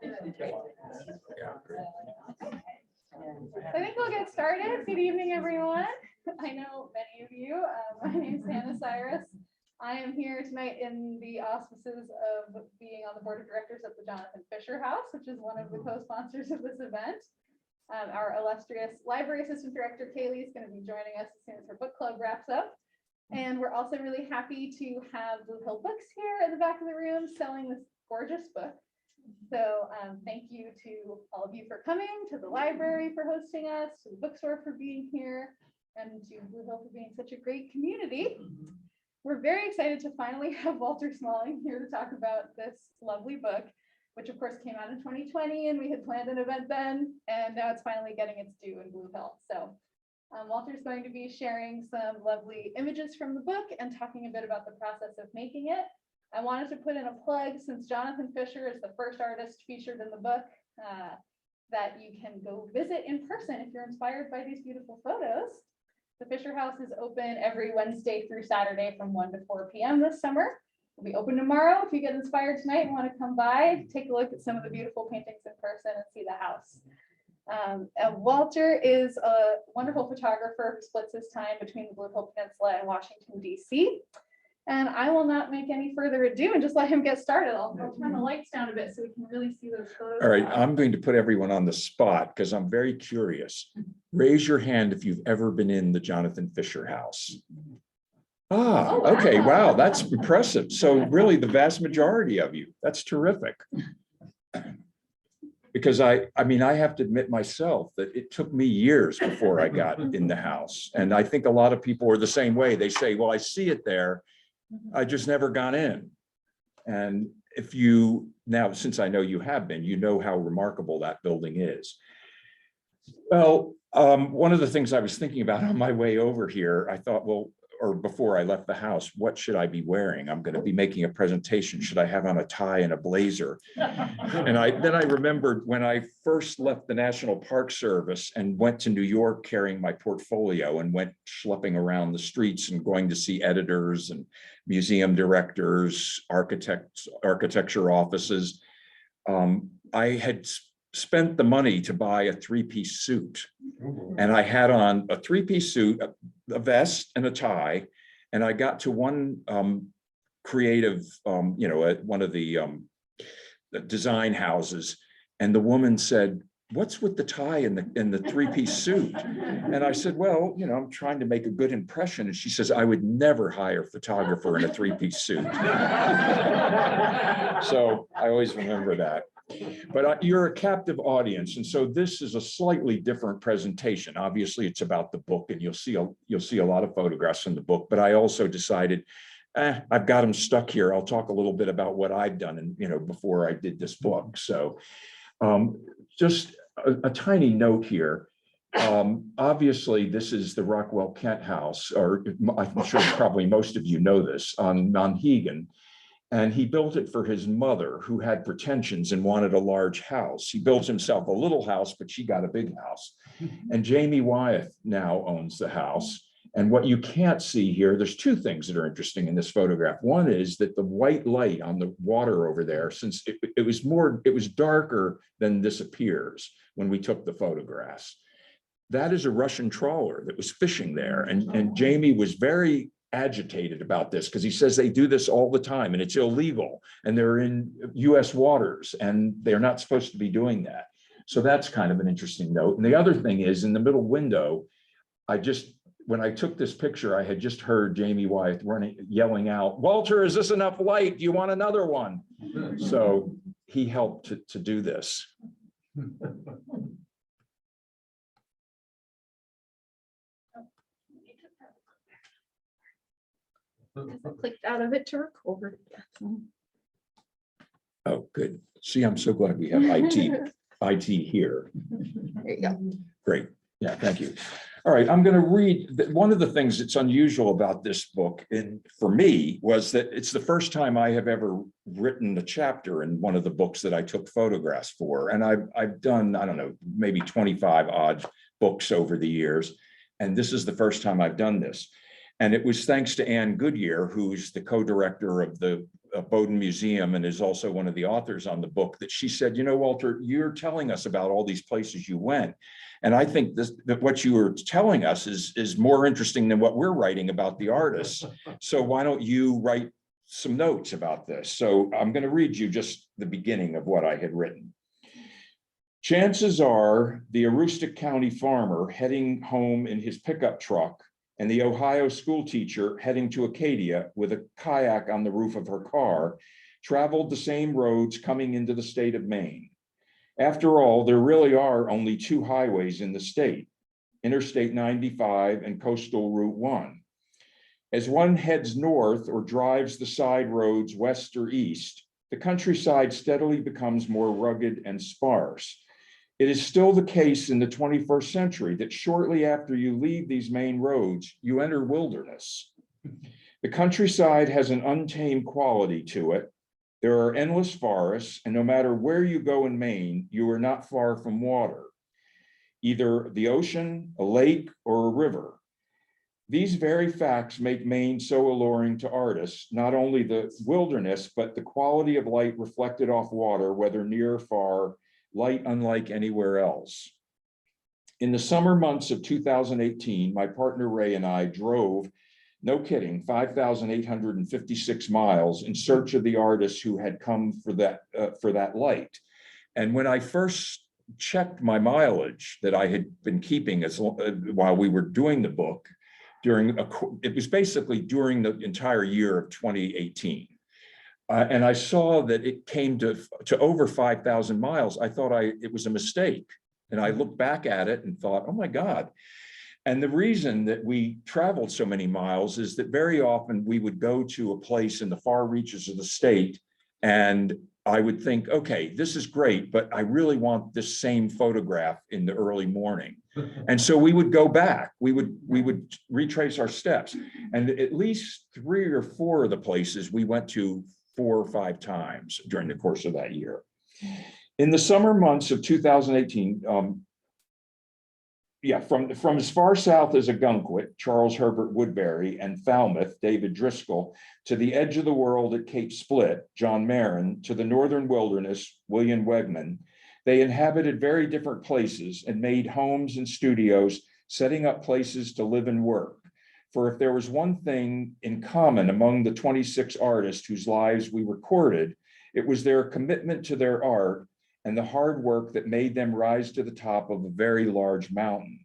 I think we'll get started. Good evening, everyone. I know many of you. My name is Hannah Cyrus. I am here tonight in the auspices of being on the board of directors at the Jonathan Fisher House, which is one of the co-sponsors of this event. Our illustrious library assistant director, Kaylee, is going to be joining us as soon as her book club wraps up. And we're also really happy to have Blue Hill Books here at the back of the room selling this gorgeous book. So thank you to all of you for coming, to the library for hosting us, to the bookstore for being here, and to Blue Hill for being such a great community. We're very excited to finally have Walter Smalling here to talk about this lovely book, which of course came out in 2020, and we had planned an event then, and now it's finally getting its due in Blue Hill. So Walter's going to be sharing some lovely images from the book and talking a bit about the process of making it. I wanted to put in a plug, since Jonathan Fisher is the first artist featured in the book, that you can go visit in person if you're inspired by these beautiful photos. The Fisher House is open every Wednesday through Saturday from 1 to 4 p.m. this summer. It'll be open tomorrow if you get inspired tonight and want to come by, take a look at some of the beautiful paintings in person and see the house. And Walter is a wonderful photographer who splits his time between the Blue Hill Peninsula and Washington, D.C. And I will not make any further ado and just let him get started. I'll turn the lights down a bit so we can really see those photos. All right, I'm going to put everyone on the spot because I'm very curious. Raise your hand if you've ever been in the Jonathan Fisher House. Ah, Oh, wow. okay, wow, that's impressive. So really the vast majority of you, that's terrific. Because I mean, I have to admit myself that it took me years before I got in the house. And I think a lot of people are the same way. They say, well, I see it there, I just never got in. And if you, now, since I know you have been, you know how remarkable that building is. Well, one of the things I was thinking about on my way over here, I thought, well, or before I left the house, what should I be wearing? I'm going to be making a presentation. Should I have on a tie and a blazer? And then I remembered when I first left the National Park Service and went to New York carrying my portfolio and went schlepping around the streets and going to see editors and museum directors, architecture offices. I had spent the money to buy a three-piece suit. And I had on a three-piece suit, a vest and a tie. And I got to one creative, one of the design houses. And the woman said, what's with the tie and the three-piece suit? And I said, well, I'm trying to make a good impression. And she says, I would never hire a photographer in a three-piece suit. So I always remember that. But you're a captive audience, and so this is a slightly different presentation. Obviously, it's about the book, and you'll see a lot of photographs in the book. But I also decided, I've got them stuck here. I'll talk a little bit about what I've done, and before I did this book. So, just a tiny note here. Obviously, this is the Rockwell Kent House, or I'm sure probably most of you know this, on Monhegan. And he built it for his mother, who had pretensions and wanted a large house. He built himself a little house, but she got a big house. And Jamie Wyeth now owns the house. And what you can't see here, there's two things that are interesting in this photograph. One is that the white light on the water over there, since it was darker than this appears when we took the photographs. That is a Russian trawler that was fishing there. And Jamie was very agitated about this because he says they do this all the time and it's illegal and they're in US waters and they're not supposed to be doing that. So that's kind of an interesting note. And the other thing is, in the middle window, when I took this picture, I had just heard Jamie Wyeth yelling out, Walter, is this enough light? Do you want another one? So he helped to do this. I clicked out of it to record. Oh, good. See, I'm so glad we have IT here. There you go. Great. Yeah, thank you. All right, I'm going to read. One of the things that's unusual about this book, and for me, was that it's the first time I have ever written a chapter in one of the books that I took photographs for. And I've done, I don't know, maybe 25 odd books over the years. And this is the first time I've done this. And it was thanks to Ann Goodyear, who's the co-director of the Bowdoin Museum and is also one of the authors on the book, that she said, you know, Walter, you're telling us about all these places you went. And I think that what you were telling us is more interesting than what we're writing about the artists. So why don't you write some notes about this? So I'm going to read you just the beginning of what I had written. Chances are the Aroostook County farmer heading home in his pickup truck and the Ohio school teacher heading to Acadia with a kayak on the roof of her car traveled the same roads coming into the state of Maine. After all, there really are only two highways in the state, Interstate 95 and Coastal Route 1. As one heads north or drives the side roads west or east, the countryside steadily becomes more rugged and sparse. It is still the case in the 21st century that shortly after you leave these main roads, you enter wilderness. The countryside has an untamed quality to it. There are endless forests, and no matter where you go in Maine, you are not far from water, either the ocean, a lake, or a river. These very facts make Maine so alluring to artists, not only the wilderness, but the quality of light reflected off water, whether near or far, light unlike anywhere else. In the summer months of 2018, my partner Ray and I drove, no kidding, 5,856 miles in search of the artists who had come for that light. And when I first checked my mileage that I had been keeping while we were doing the book, it was basically during the entire year of 2018. And I saw that it came to over 5,000 miles. I thought it was a mistake. And I looked back at it and thought, oh my God. And the reason that we traveled so many miles is that very often we would go to a place in the far reaches of the state and I would think, okay, this is great, but I really want this same photograph in the early morning. And so we would go back, we would retrace our steps. And at least 3 or 4 of the places we went to 4 or 5 times during the course of that year. In the summer months of 2018, from as far south as Ogunquit, Charles Herbert Woodbury, and Falmouth, David Driscoll, to the edge of the world at Cape Split, John Marin, to the northern wilderness, William Wegman, they inhabited very different places and made homes and studios, setting up places to live and work. For if there was one thing in common among the 26 artists whose lives we recorded, it was their commitment to their art and the hard work that made them rise to the top of a very large mountain.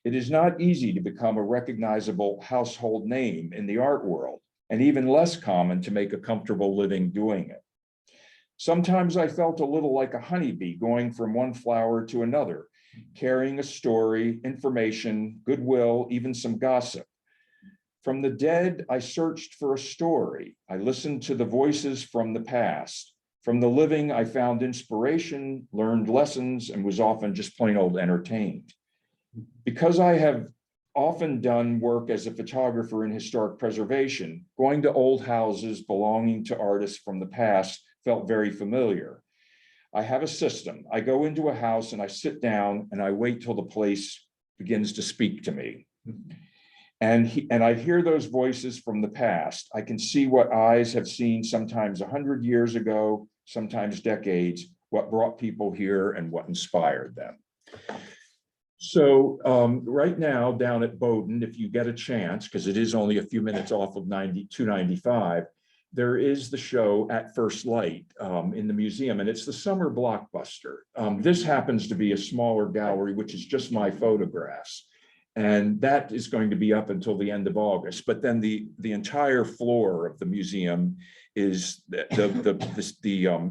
It is not easy to become a recognizable household name in the art world, and even less common to make a comfortable living doing it. Sometimes I felt a little like a honeybee going from one flower to another, carrying a story, information, goodwill, even some gossip. From the dead, I searched for a story. I listened to the voices from the past. From the living, I found inspiration, learned lessons, and was often just plain old entertained. Because I have often done work as a photographer in historic preservation, going to old houses belonging to artists from the past felt very familiar. I have a system. I go into a house and I sit down and I wait till the place begins to speak to me. And I hear those voices from the past. I can see what eyes have seen sometimes 100 years ago, sometimes decades, what brought people here and what inspired them. So right now down at Bowdoin, if you get a chance, because it is only a few minutes off of 295, there is the show At First Light in the museum, and it's the summer blockbuster. This happens to be a smaller gallery, which is just my photographs. And that is going to be up until the end of August. But then the entire floor of the museum is the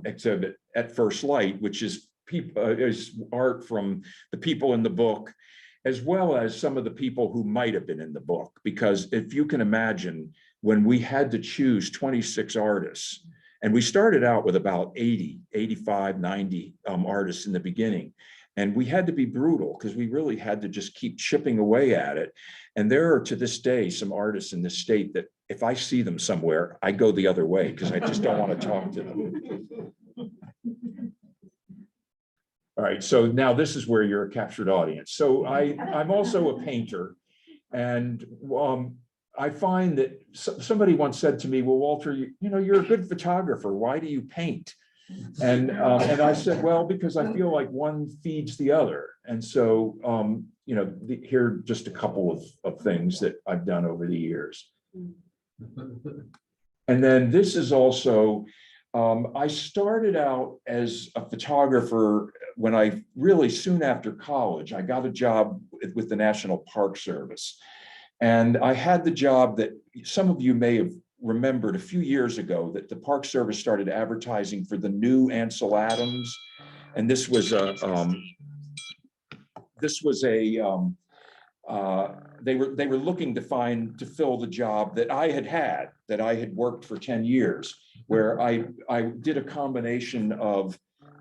exhibit At First Light, which is art from the people in the book, as well as some of the people who might have been in the book. Because if you can imagine, when we had to choose 26 artists, and we started out with about 80, 85, 90 artists in the beginning. And we had to be brutal because we really had to just keep chipping away at it. And there are to this day some artists in this state that if I see them somewhere, I go the other way because I just don't want to talk to them. All right, so now this is where you're a captured audience. So I'm also a painter, and I find that somebody once said to me, well, Walter, you're a good photographer. Why do you paint? And I said, well, because I feel like one feeds the other. And so, here are just a couple of things that I've done over the years. And then this is also, I started out as a photographer when I really soon after college, I got a job with the National Park Service. And I had the job that some of you may have remembered a few years ago, that the Park Service started advertising for the new Ansel Adams. And this was a, they were looking to fill the job that I had worked for 10 years, where I did a combination of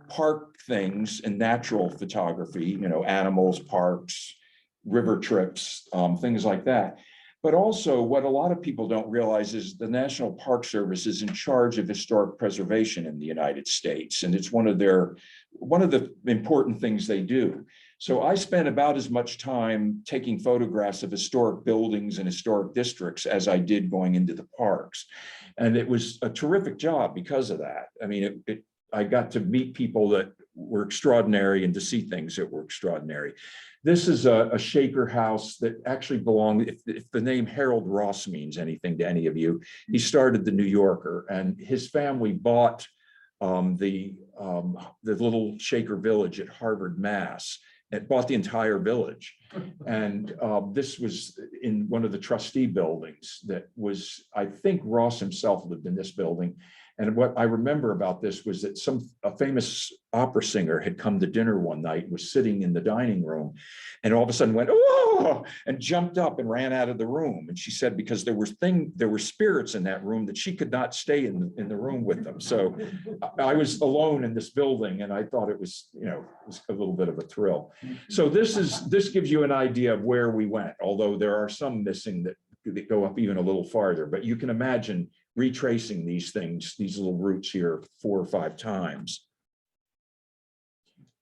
park things and natural photography, animals, parks, river trips, things like that. But also what a lot of people don't realize is the National Park Service is in charge of historic preservation in the United States. And it's one of the important things they do. So I spent about as much time taking photographs of historic buildings and historic districts as I did going into the parks. And it was a terrific job because of that. I mean, I got to meet people that were extraordinary and to see things that were extraordinary. This is a Shaker house that actually belonged, if the name Harold Ross means anything to any of you, he started the New Yorker, and his family bought the little Shaker village at Harvard, Mass. It bought the entire village. And this was in one of the trustee buildings that was, I think Ross himself lived in this building. And what I remember about this was that a famous opera singer had come to dinner one night, was sitting in the dining room, and all of a sudden went, oh, and jumped up and ran out of the room. And she said, because there were spirits in that room, that she could not stay in the room with them. So I was alone in this building, and I thought it was, it was a little bit of a thrill. So this gives you an idea of where we went, although there are some missing that go up even a little farther, but you can imagine retracing these things, these little routes here 4 or 5 times.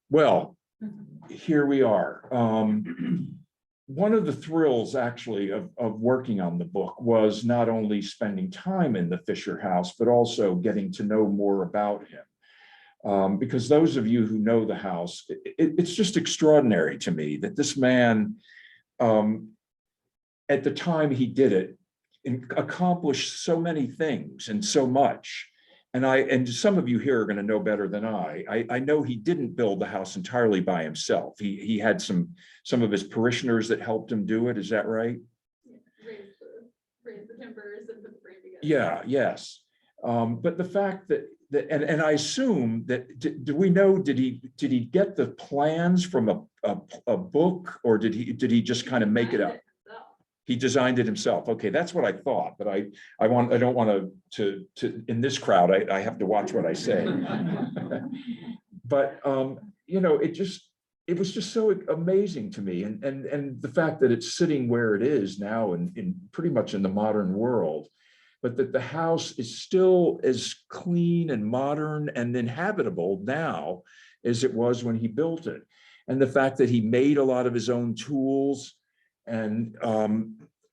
Well, here we are. One of the thrills actually of working on the book was not only spending time in the Fisher house, but also getting to know more about him. Because those of you who know the house, it's just extraordinary to me that this man, at the time he did it, accomplished so many things and so much. And some of you here are going to know better than I know he didn't build the house entirely by himself. He had some of his parishioners that helped him do it. Is that right? Raise the timbers and put the frame together. Yeah, yes. But the fact that and I assume that, do we know, did he get the plans from a book, or did he just kind of make it up? He designed it himself. Okay, that's what I thought, but I don't want to in this crowd, I have to watch what I say. But it was just so amazing to me, and the fact that it's sitting where it is now in pretty much in the modern world, but that the house is still as clean and modern and inhabitable now as it was when he built it. And the fact that he made a lot of his own tools, and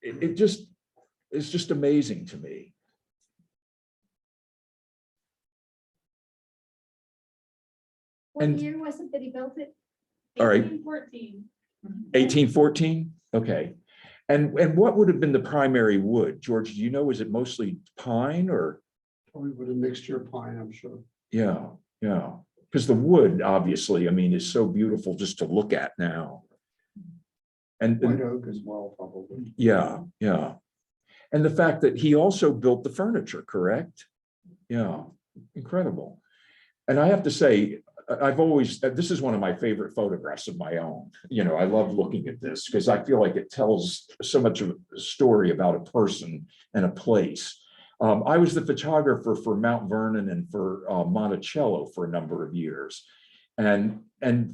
it's just amazing to me. What year was it that he built it? All right. 1814. 1814? Okay. And what would have been the primary wood? George, do you know, was it mostly pine or? Probably with a mixture of pine, I'm sure. Yeah, yeah. Because the wood, obviously, I mean, is so beautiful just to look at now. And White oak as well, probably. yeah, yeah. And the fact that he also built the furniture, correct? Yeah, incredible. And I have to say, this is one of my favorite photographs of my own. I love looking at this because I feel like it tells so much of a story about a person and a place. I was the photographer for Mount Vernon and for Monticello for a number of years. And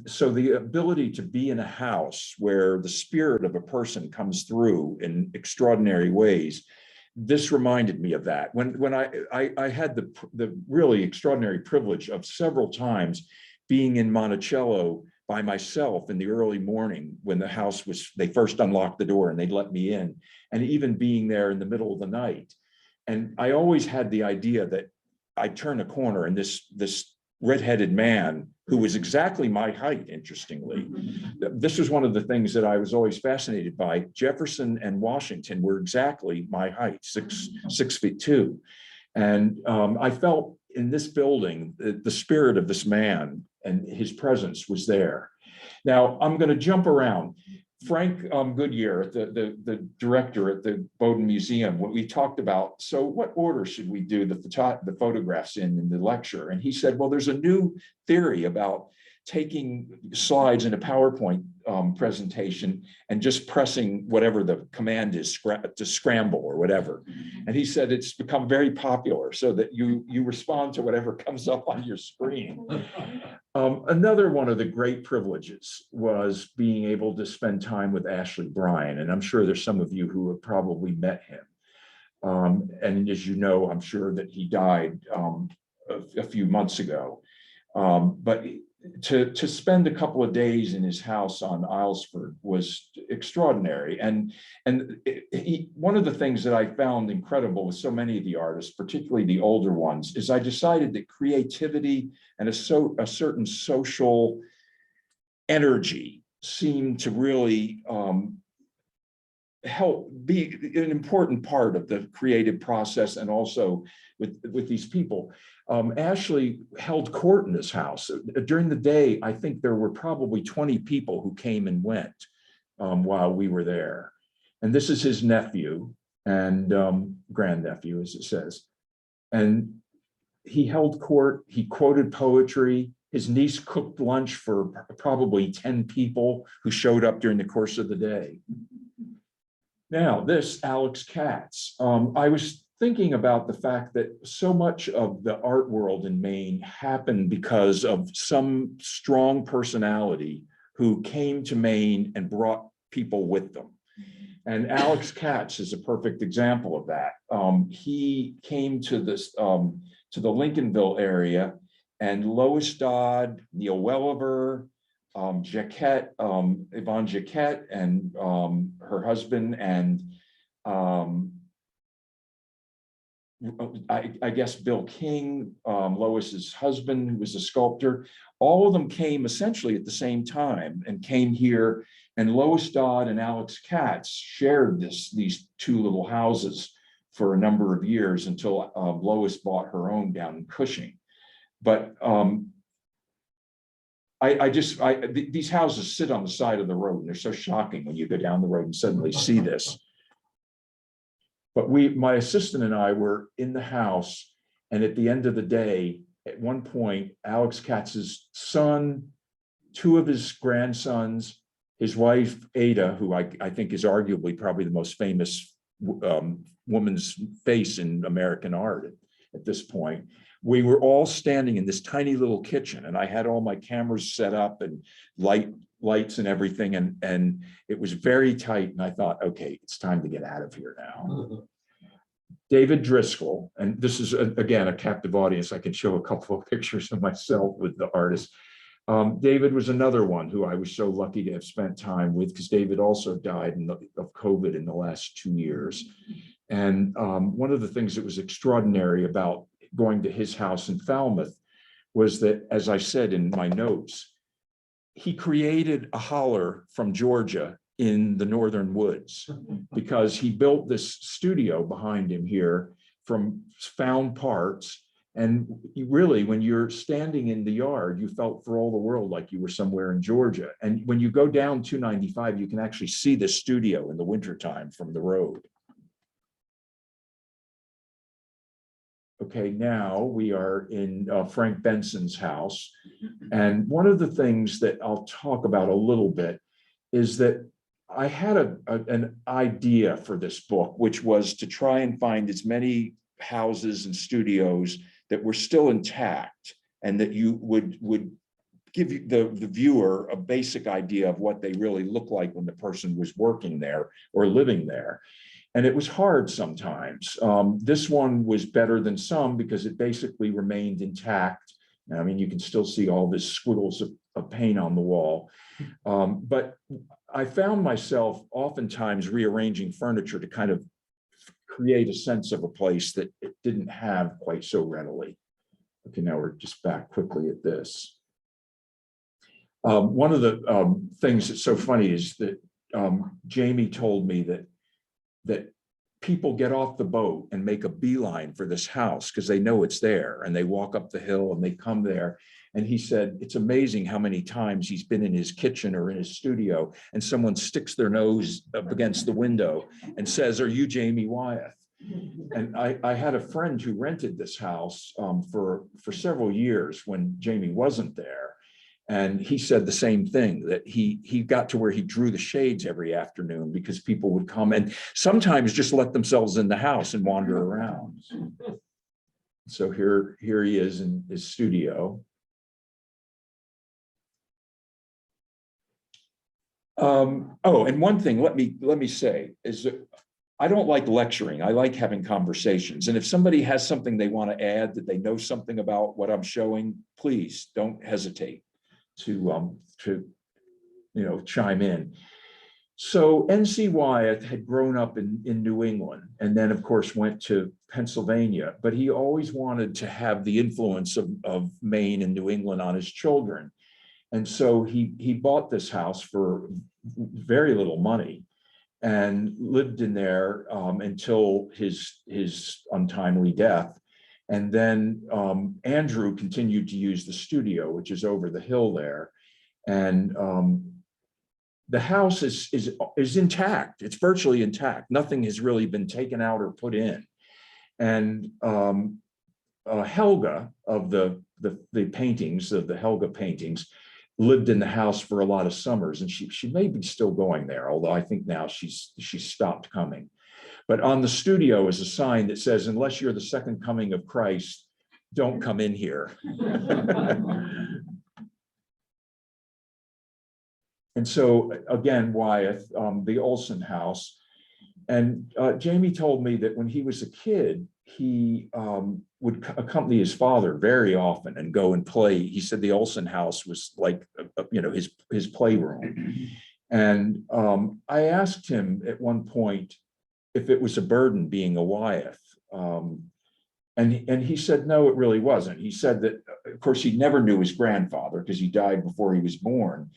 so the ability to be in a house where the spirit of a person comes through in extraordinary ways, this reminded me of that. When I had the really extraordinary privilege of several times being in Monticello by myself in the early morning when the house was, they first unlocked the door and they'd let me in, and even being there in the middle of the night. And I always had the idea that I'd turn a corner and this redheaded man who was exactly my height, interestingly. This was one of the things that I was always fascinated by. Jefferson and Washington were exactly my height, 6'2". And I felt in this building, the spirit of this man and his presence was there. Now, I'm going to jump around. Frank Goodyear, the director at the Bowdoin Museum, what we talked about, so what order should we do the photographs in the lecture? And he said, well, there's a new theory about taking slides in a PowerPoint presentation and just pressing whatever the command is to scramble or whatever. And he said it's become very popular so that you respond to whatever comes up on your screen. Another one of the great privileges was being able to spend time with Ashley Bryan. And I'm sure there's some of you who have probably met him. And as you know, I'm sure that he died a few months ago. But to spend a couple of days in his house on Islesford was extraordinary. And one of the things that I found incredible with so many of the artists, particularly the older ones, is I decided that creativity and a certain social energy seemed to really help be an important part of the creative process, and also with these people. Ashley held court in this house. During the day, I think there were probably 20 people who came and went while we were there. And this is his nephew and grandnephew, as it says. And he held court, he quoted poetry. His niece cooked lunch for probably 10 people who showed up during the course of the day. Now, this Alex Katz. I was thinking about the fact that so much of the art world in Maine happened because of some strong personality who came to Maine and brought people with them. And Alex Katz is a perfect example of that. He came to this to the Lincolnville area, and Lois Dodd, Neil Welliver, Jacquette, Yvonne Jacquette, and her husband, and I guess Bill King, Lois's husband, who was a sculptor. All of them came essentially at the same time and came here. And Lois Dodd and Alex Katz shared these two little houses for a number of years until Lois bought her own down in Cushing. But these houses sit on the side of the road, and they're so shocking when you go down the road and suddenly see this. But my assistant and I were in the house, and at the end of the day, at one point, Alex Katz's son, two of his grandsons, his wife, Ada, who I think is arguably probably the most famous woman's face in American art at this point. We were all standing in this tiny little kitchen, and I had all my cameras set up and lights and everything. And it was very tight. And I thought, okay, it's time to get out of here now. David Driscoll, and this is again, a captive audience. I can show a couple of pictures of myself with the artist. David was another one who I was so lucky to have spent time with, because David also died of COVID in the last 2 years. And one of the things that was extraordinary about going to his house in Falmouth was that, as I said in my notes, he created a holler from Georgia in the northern woods, because he built this studio behind him here from found parts. And really, when you're standing in the yard, you felt for all the world like you were somewhere in Georgia. And when you go down 295, you can actually see the studio in the wintertime from the road. Okay, now we are in Frank Benson's house. And one of the things that I'll talk about a little bit is that I had an idea for this book, which was to try and find as many houses and studios that were still intact, and that you would give the viewer a basic idea of what they really look like when the person was working there or living there. And it was hard sometimes. This one was better than some because it basically remained intact. I mean, you can still see all the squiggles of of paint on the wall. But I found myself oftentimes rearranging furniture to kind of create a sense of a place that it didn't have quite so readily. Okay, now we're just back quickly at this. One of the things that's so funny is that Jamie told me that people get off the boat and make a beeline for this house because they know it's there, and they walk up the hill and they come there. And he said it's amazing how many times he's been in his kitchen or in his studio and someone sticks their nose up against the window and says, "Are you Jamie Wyeth?" And I had a friend who rented this house for several years when Jamie wasn't there. And he said the same thing, that he got to where he drew the shades every afternoon because people would come and sometimes just let themselves in the house and wander around. So here he is in his studio. Oh, and one thing, let me say is that I don't like lecturing. I like having conversations. And if somebody has something they want to add, that they know something about what I'm showing, please don't hesitate to chime in. So N.C. Wyeth had grown up in New England and then, of course, went to Pennsylvania, but he always wanted to have the influence of Maine and New England on his children. And so he bought this house for very little money and lived in there until his untimely death. And then Andrew continued to use the studio, which is over the hill there. And the house is intact. It's virtually intact. Nothing has really been taken out or put in. And Helga of the paintings, of the Helga paintings, lived in the house for a lot of summers, and she may be still going there, although I think now she's stopped coming. But on the studio is a sign that says, "Unless you're the second coming of Christ, don't come in here." And so again, Wyeth, the Olson house. And Jamie told me that when he was a kid, he would accompany his father very often and go and play. He said the Olson house was like, his playroom. And I asked him at one point if it was a burden being a Wyeth. And he said, no, it really wasn't. He said that, of course, he never knew his grandfather because he died before he was born.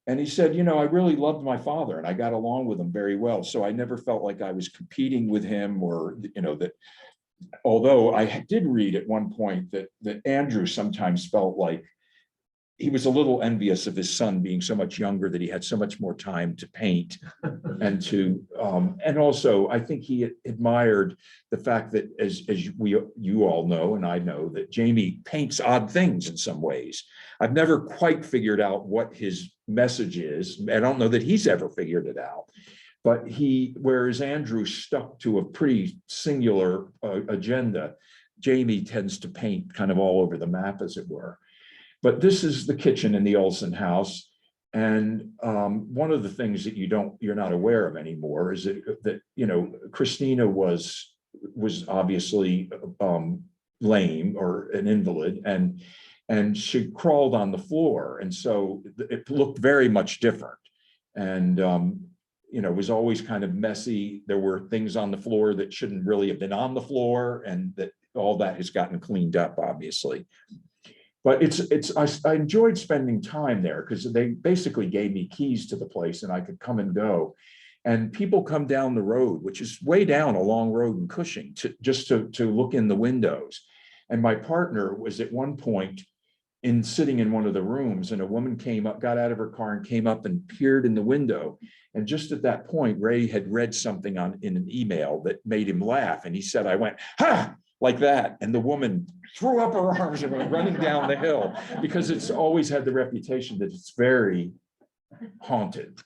And he said, I really loved my father and I got along with him very well. So I never felt like I was competing with him or, that, although I did read at one point that Andrew sometimes felt like he was a little envious of his son being so much younger, that he had so much more time to paint and and also I think he admired the fact that as you all know, and I know, that Jamie paints odd things in some ways. I've never quite figured out what his message is. I don't know that he's ever figured it out, but whereas Andrew stuck to a pretty singular agenda, Jamie tends to paint kind of all over the map, as it were. But this is the kitchen in the Olson house. And one of the things that you're not aware of anymore is that Christina was obviously lame or an invalid, and she crawled on the floor. And so it looked very much different. And it was always kind of messy. There were things on the floor that shouldn't really have been on the floor, and that all that has gotten cleaned up, obviously. But I enjoyed spending time there because they basically gave me keys to the place and I could come and go. And people come down the road, which is way down a long road in Cushing, just to look in the windows. And my partner was at one point sitting in one of the rooms, and a woman came up, got out of her car and came up and peered in the window. And just at that point, Ray had read something in an email that made him laugh. And he said, I went, "Ha!" like that. And the woman threw up her arms and went running down the hill, because it's always had the reputation that it's very haunted.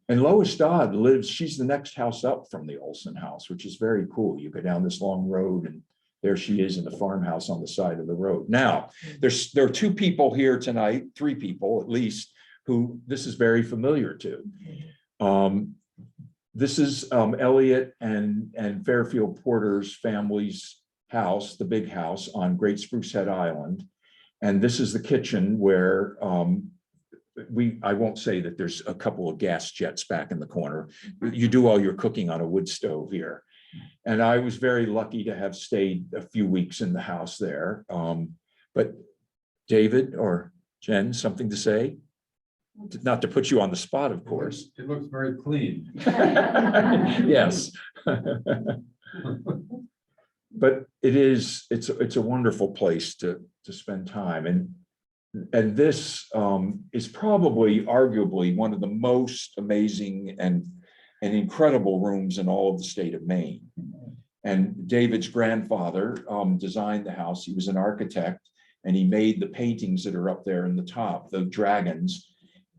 And Lois Dodd she's the next house up from the Olson house, which is very cool. You go down this long road and there she is in the farmhouse on the side of the road. Now, there are two people here tonight, three people at least, who this is very familiar to. This is Elliot and Fairfield Porter's family's house, the big house on Great Spruce Head Island. And this is the kitchen where I won't say that there's a couple of gas jets back in the corner. You do all your cooking on a wood stove here. And I was very lucky to have stayed a few weeks in the house there. But David or Jen, something to say? Not to put you on the spot, of course. It looks very clean. Yes. But it's a wonderful place to spend time. And this is probably arguably one of the most amazing and incredible rooms in all of the state of Maine. And David's grandfather designed the house. He was an architect, and he made the paintings that are up there in the top, the dragons.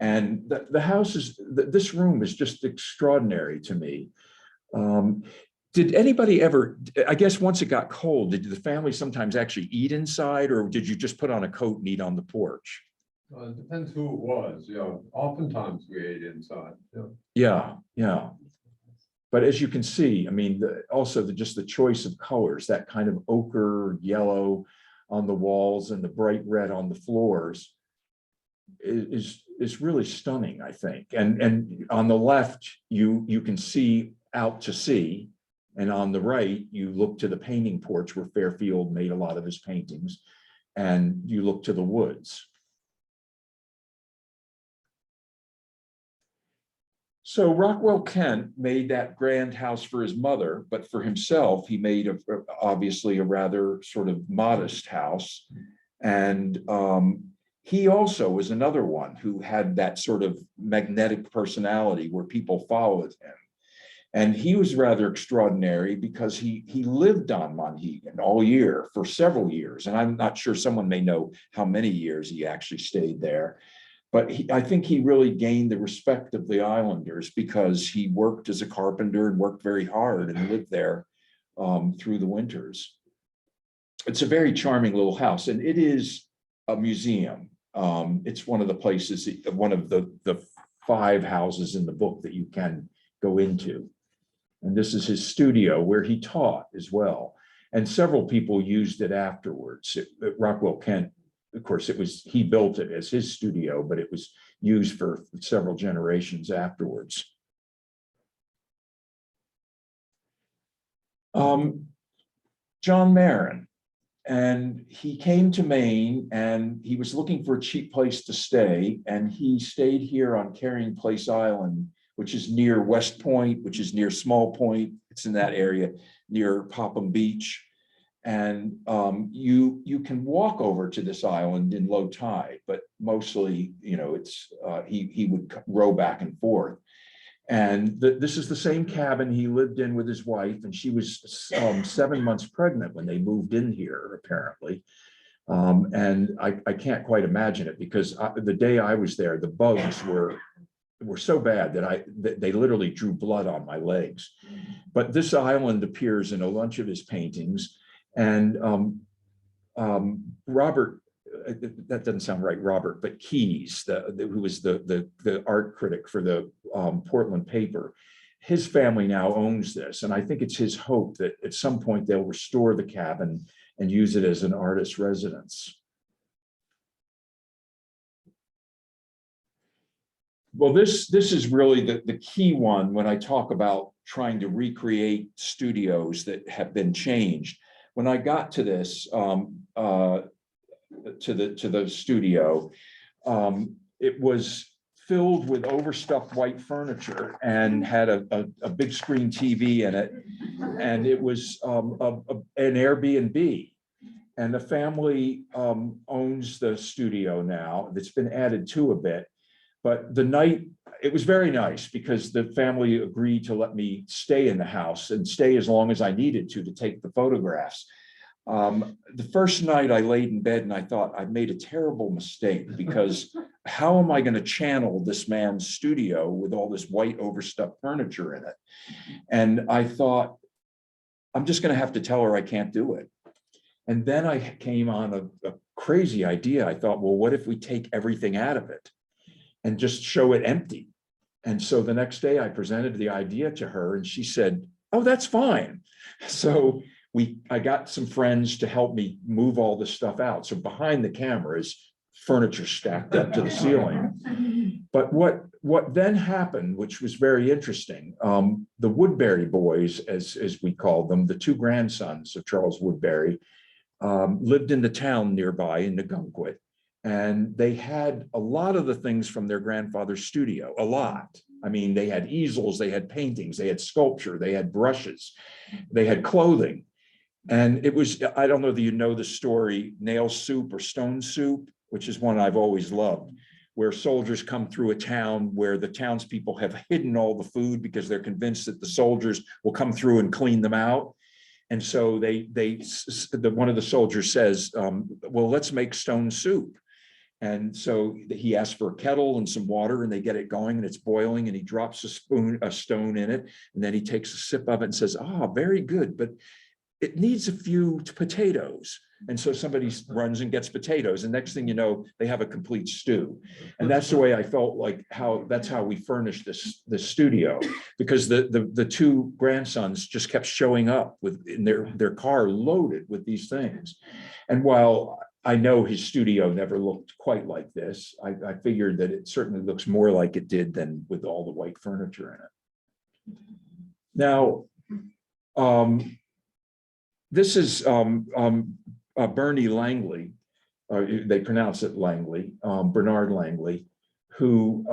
And the house this room is just extraordinary to me. Did anybody ever, I guess once it got cold, did the family sometimes actually eat inside, or did you just put on a coat and eat on the porch? It depends who it was, oftentimes we ate inside, Yeah. But as you can see, I mean, also just the choice of colors, that kind of ochre yellow on the walls and the bright red on the floors is really stunning, I think. And on the left, you can see out to sea. And on the right, you look to the painting porch where Fairfield made a lot of his paintings, and you look to the woods. So Rockwell Kent made that grand house for his mother, but for himself, he made obviously a rather sort of modest house. And he also was another one who had that sort of magnetic personality where people followed him. And he was rather extraordinary because he lived on Monhegan all year for several years. And I'm not sure, someone may know how many years he actually stayed there. But I think he really gained the respect of the islanders because he worked as a carpenter and worked very hard and lived there through the winters. It's a very charming little house, and it is a museum. It's one of the places, one of the 5 houses in the book that you can go into. And this is his studio where he taught as well. And several people used it afterwards. Rockwell Kent, of course, he built it as his studio, but it was used for several generations afterwards. John Marin, and he came to Maine and he was looking for a cheap place to stay. And he stayed here on Carrying Place Island, which is near West Point, which is near Small Point. It's in that area near Popham Beach. And you can walk over to this island in low tide, but mostly, he would row back and forth. And this is the same cabin he lived in with his wife, and she was 7 months pregnant when they moved in here, apparently. And I can't quite imagine it, because the day I was there, the bugs were so bad that they literally drew blood on my legs. But this island appears in a bunch of his paintings. And Robert, that doesn't sound right, Robert, but Keyes, who was the art critic for the Portland paper, his family now owns this. And I think it's his hope that at some point they'll restore the cabin and use it as an artist's residence. Well, this is really the key one when I talk about trying to recreate studios that have been changed. When I got to this, to the studio, it was filled with overstuffed white furniture and had a big screen TV in it, and it was an Airbnb. And the family owns the studio now. That's been added to a bit. But it was very nice because the family agreed to let me stay in the house and stay as long as I needed to take the photographs. The first night I laid in bed and I thought I've made a terrible mistake, because how am I going to channel this man's studio with all this white overstuffed furniture in it? And I thought, I'm just going to have to tell her I can't do it. And then I came on a crazy idea. I thought, well, what if we take everything out of it and just show it empty? And so the next day I presented the idea to her and she said, oh, that's fine. So I got some friends to help me move all this stuff out. So behind the camera is furniture stacked up to the ceiling. But what then happened, which was very interesting, the Woodbury boys, as we called them, the two grandsons of Charles Woodbury, lived in the town nearby in Nagunquit. And they had a lot of the things from their grandfather's studio, a lot. I mean, they had easels, they had paintings, they had sculpture, they had brushes, they had clothing. And it was, I don't know that you know the story, Nail Soup or Stone Soup, which is one I've always loved, where soldiers come through a town where the townspeople have hidden all the food because they're convinced that the soldiers will come through and clean them out. And so one of the soldiers says, well, let's make stone soup. And so he asks for a kettle and some water, and they get it going, and it's boiling, and he drops a stone in it, and then he takes a sip of it and says, very good, but it needs a few potatoes. And so somebody runs and gets potatoes, and next thing you know, they have a complete stew. And that's the way I felt like that's how we furnished this studio, because the two grandsons just kept showing up in their car loaded with these things. And while I know his studio never looked quite like this, I figured that it certainly looks more like it did than with all the white furniture in it. Now, this is Bernie Langley, they pronounce it Langley, Bernard Langley, who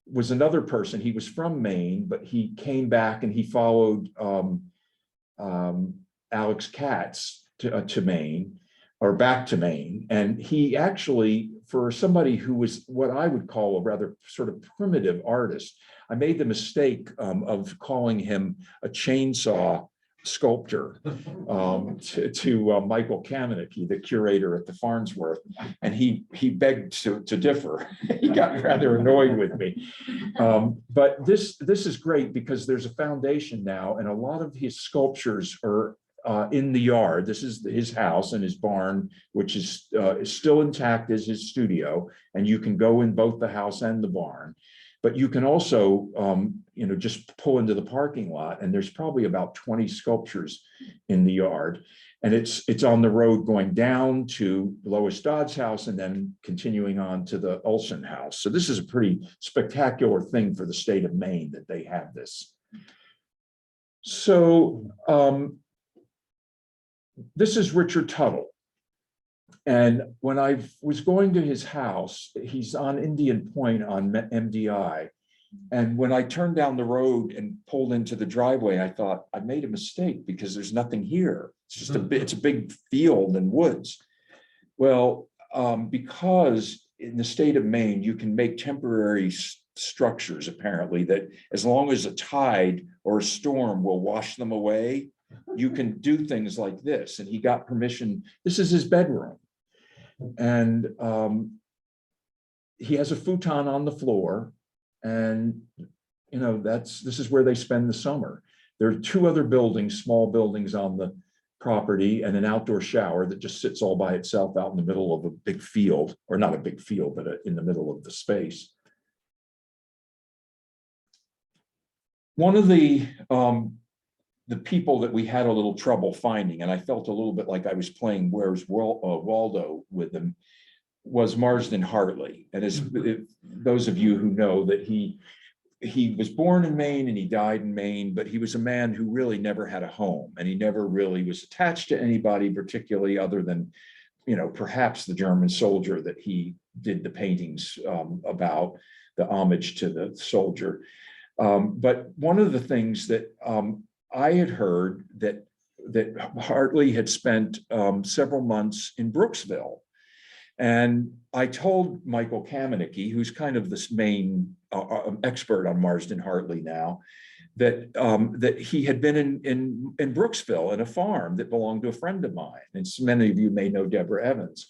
was another person. He was from Maine, but he came back and he followed Alex Katz to Maine, or back to Maine. And he actually, for somebody who was what I would call a rather sort of primitive artist, I made the mistake of calling him a chainsaw sculptor to Michael Kamenicki, the curator at the Farnsworth, and he begged to differ. He got rather annoyed with me, but this is great because there's a foundation now, and a lot of his sculptures are in the yard. This is his house and his barn, which is still intact as his studio, and you can go in both the house and the barn. But you can also, just pull into the parking lot, and there's probably about 20 sculptures in the yard. And it's on the road going down to Lois Dodd's house and then continuing on to the Olson house. So this is a pretty spectacular thing for the state of Maine that they have this. So this is Richard Tuttle. And when I was going to his house, he's on Indian Point on MDI. And when I turned down the road and pulled into the driveway, I thought I made a mistake because there's nothing here. It's just it's a big field and woods. Well, because in the state of Maine, you can make temporary structures, apparently, that as long as a tide or a storm will wash them away, you can do things like this. And he got permission. This is his bedroom. And he has a futon on the floor, and this is where they spend the summer. There are two other buildings, small buildings on the property, and an outdoor shower that just sits all by itself out in the middle of a big field, or not a big field, but in the middle of the space. One of the people that we had a little trouble finding, and I felt a little bit like I was playing Where's Waldo with them, was Marsden Hartley. And as those of you who know that he was born in Maine and he died in Maine, but he was a man who really never had a home, and he never really was attached to anybody particularly, other than, perhaps the German soldier that he did the paintings about, the homage to the soldier. But one of the things that I had heard that Hartley had spent several months in Brooksville. And I told Michael Kamenicki, who's kind of this main expert on Marsden Hartley now, that he had been in Brooksville in a farm that belonged to a friend of mine. And many of you may know Deborah Evans.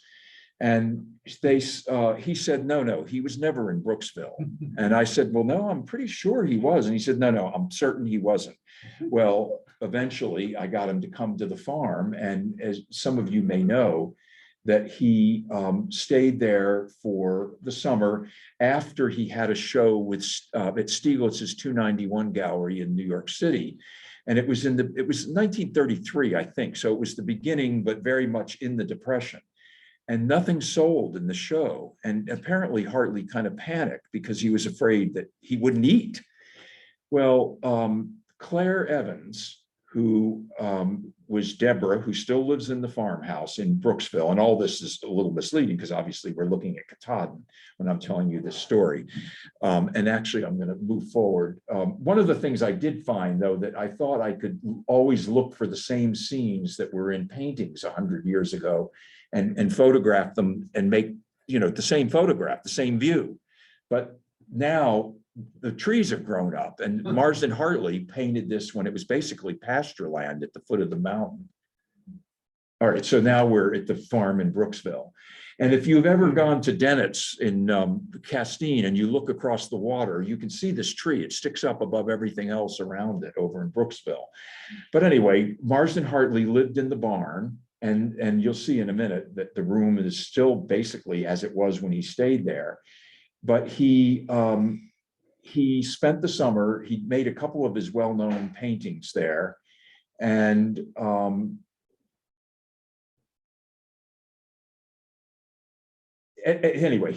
And he said, no, he was never in Brooksville. And I said, well, no, I'm pretty sure he was. And he said, no, I'm certain he wasn't. Well, eventually I got him to come to the farm. And as some of you may know, that he stayed there for the summer after he had a show with at Stieglitz's 291 Gallery in New York City. And it was 1933, I think. So it was the beginning, but very much in the Depression. And nothing sold in the show. And apparently Hartley kind of panicked because he was afraid that he wouldn't eat. Well, Claire Evans, who was Deborah, who still lives in the farmhouse in Brooksville. And all this is a little misleading because obviously we're looking at Katahdin when I'm telling you this story. And actually, I'm going to move forward. One of the things I did find, though, that I thought I could always look for the same scenes that were in paintings 100 years ago and photograph them and make, the same photograph, the same view. But now the trees have grown up, and Marsden Hartley painted this when it was basically pasture land at the foot of the mountain. All right, so now we're at the farm in Brooksville. And if you've ever gone to Dennett's in Castine and you look across the water, you can see this tree. It sticks up above everything else around it over in Brooksville. But anyway, Marsden Hartley lived in the barn, and you'll see in a minute that the room is still basically as it was when he stayed there. But he spent the summer, he made a couple of his well-known paintings there. And anyway,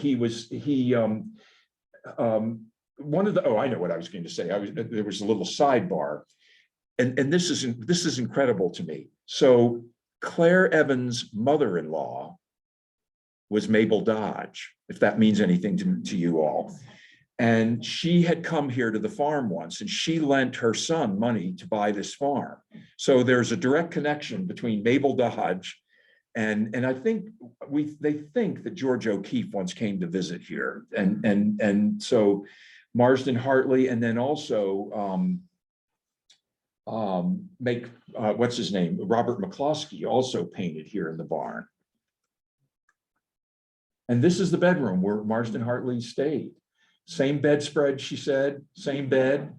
one of the, oh, I know what I was going to say. There was a little sidebar, and this is incredible to me. So Claire Evans' mother-in-law was Mabel Dodge, if that means anything to you all. And she had come here to the farm once, and she lent her son money to buy this farm. So there's a direct connection between Mabel Dodge and I think they think that George O'Keeffe once came to visit here. And so Marsden Hartley, and then also what's his name? Robert McCloskey also painted here in the barn. And this is the bedroom where Marsden Hartley stayed. Same bedspread, she said, same bed.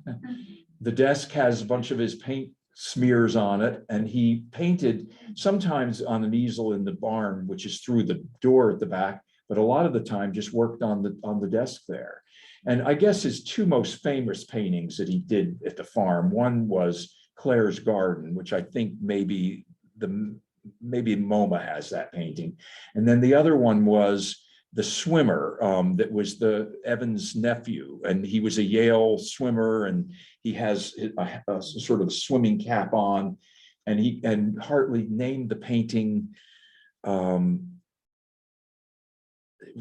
The desk has a bunch of his paint smears on it, and he painted sometimes on an easel in the barn, which is through the door at the back, but a lot of the time just worked on the desk there. And I guess his two most famous paintings that he did at the farm, one was Claire's Garden, which I think maybe MoMA has that painting. And then the other one was the swimmer that was the Evans' nephew, and he was a Yale swimmer, and he has a sort of a swimming cap on, and Hartley named the painting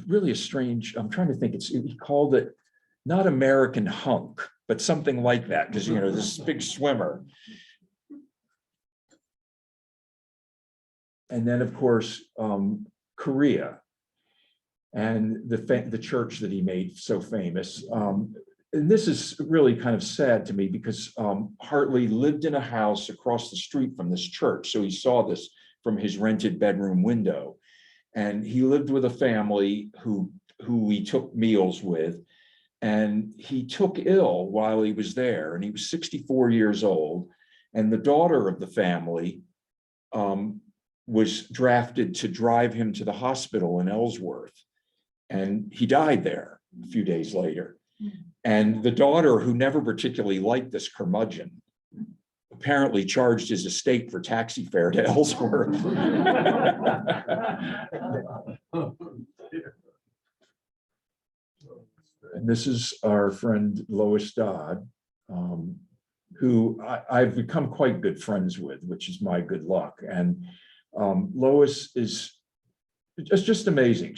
really a strange, I'm trying to think, he called it not American Hunk, but something like that, because this big swimmer. And then of course Korea, and the church that he made so famous. And this is really kind of sad to me because Hartley lived in a house across the street from this church. So he saw this from his rented bedroom window. And he lived with a family who he took meals with. And he took ill while he was there, and he was 64 years old. And the daughter of the family was drafted to drive him to the hospital in Ellsworth. And he died there a few days later. And the daughter, who never particularly liked this curmudgeon, apparently charged his estate for taxi fare to Ellsworth. And this is our friend Lois Dodd, who I've become quite good friends with, which is my good luck. And Lois is just amazing.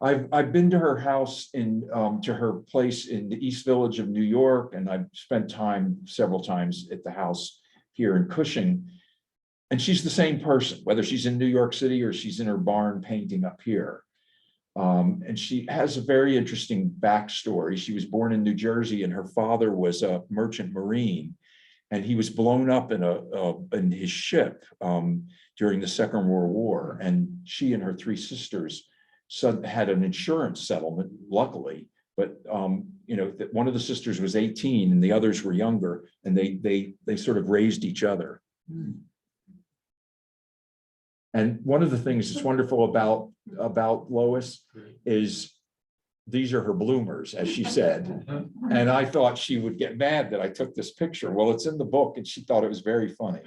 I've been to her house to her place in the East Village of New York, and I've spent time several times at the house here in Cushing. And she's the same person, whether she's in New York City or she's in her barn painting up here. And she has a very interesting backstory. She was born in New Jersey, and her father was a merchant marine, and he was blown up in his ship during the Second World War. And she and her three sisters had an insurance settlement, luckily, but that one of the sisters was 18 and the others were younger, and they sort of raised each other. And one of the things that's wonderful about Lois is these are her bloomers, as she said. And I thought she would get mad that I took this picture. Well, it's in the book and she thought it was very funny.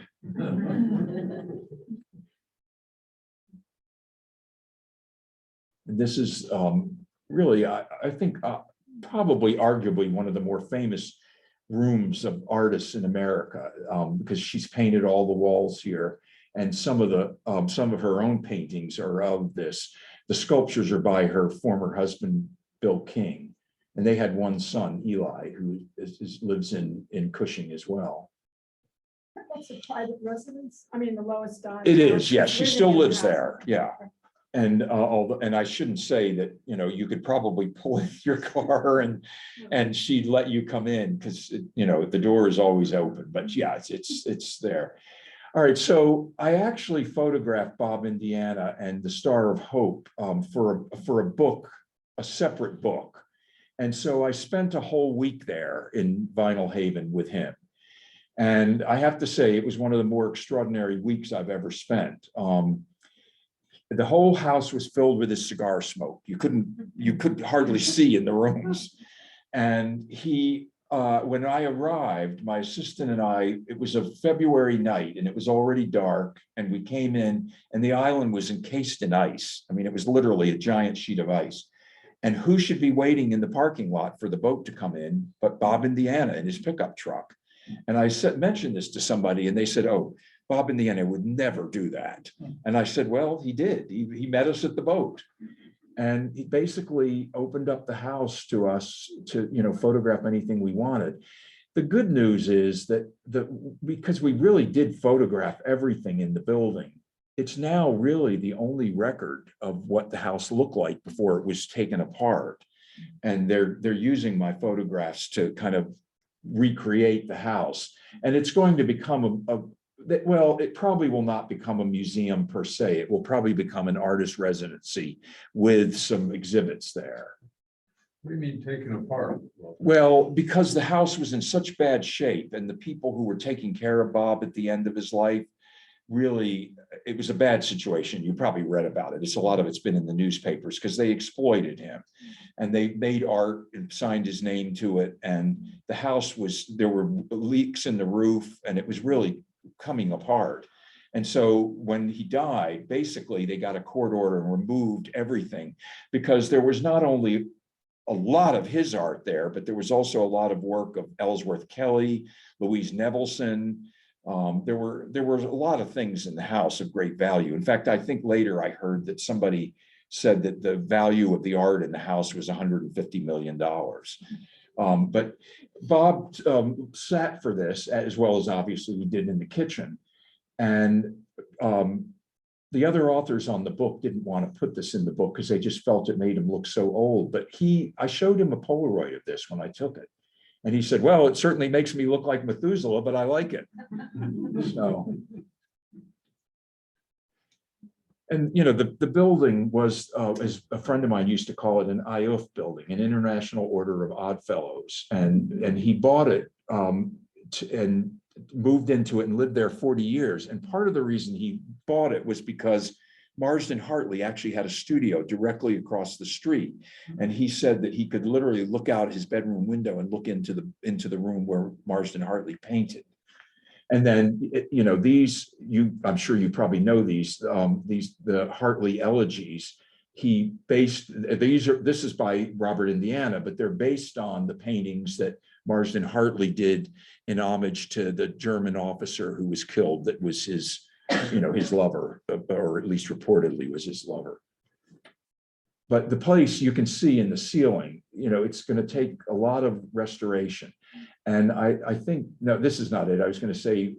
And this is really, I think, probably arguably one of the more famous rooms of artists in America, because she's painted all the walls here. And some of her own paintings are of this. The sculptures are by her former husband, Bill King. And they had one son, Eli, who lives in Cushing as well. That's a private residence. I mean, the lowest. It is, yes. She still lives there. Yeah. And and I shouldn't say that, you could probably pull in your car and she'd let you come in because, the door is always open. But yeah, it's there. All right, so I actually photographed Bob, Indiana, and the Star of Hope for a book, a separate book. And so I spent a whole week there in Vinyl Haven with him. And I have to say, it was one of the more extraordinary weeks I've ever spent. The whole house was filled with his cigar smoke. You could hardly see in the rooms. And when I arrived, my assistant and I, it was a February night and it was already dark, and we came in and the island was encased in ice. I mean, it was literally a giant sheet of ice. And who should be waiting in the parking lot for the boat to come in but Bob, Indiana, in his pickup truck. And I mentioned this to somebody and they said, "Oh, Bob, Indiana would never do that." And I said, "Well, he did. He met us at the boat." And he basically opened up the house to us to, photograph anything we wanted. The good news is that because we really did photograph everything in the building, it's now really the only record of what the house looked like before it was taken apart. And they're using my photographs to kind of recreate the house. And it's going to become well, it probably will not become a museum per se. It will probably become an artist residency with some exhibits there. What do you mean taken apart? Well, because the house was in such bad shape and the people who were taking care of Bob at the end of his life, really, it was a bad situation. You probably read about it. A lot of it's been in the newspapers because they exploited him and they made art and signed his name to it. And the house there were leaks in the roof and it was really coming apart. And so when he died, basically they got a court order and removed everything because there was not only a lot of his art there, but there was also a lot of work of Ellsworth Kelly, Louise Nevelson. There were a lot of things in the house of great value. In fact, I think later I heard that somebody said that the value of the art in the house was $150 million. But Bob sat for this, as well as obviously he did in the kitchen. And the other authors on the book didn't want to put this in the book because they just felt it made him look so old. But I showed him a Polaroid of this when I took it. And he said, "Well, it certainly makes me look like Methuselah, but I like it." So. And, the building was, as a friend of mine used to call it, an IOF building, an International Order of Odd Fellows. And he bought it and moved into it and lived there 40 years. And part of the reason he bought it was because Marsden Hartley actually had a studio directly across the street. And he said that he could literally look out his bedroom window and look into the room where Marsden Hartley painted. And then, I'm sure you probably know the Hartley elegies. This is by Robert Indiana, but they're based on the paintings that Marsden Hartley did in homage to the German officer who was killed. That was his lover, or at least reportedly was his lover. But the place, you can see in the ceiling, it's going to take a lot of restoration. And I think, no, this is not it. I was going to say,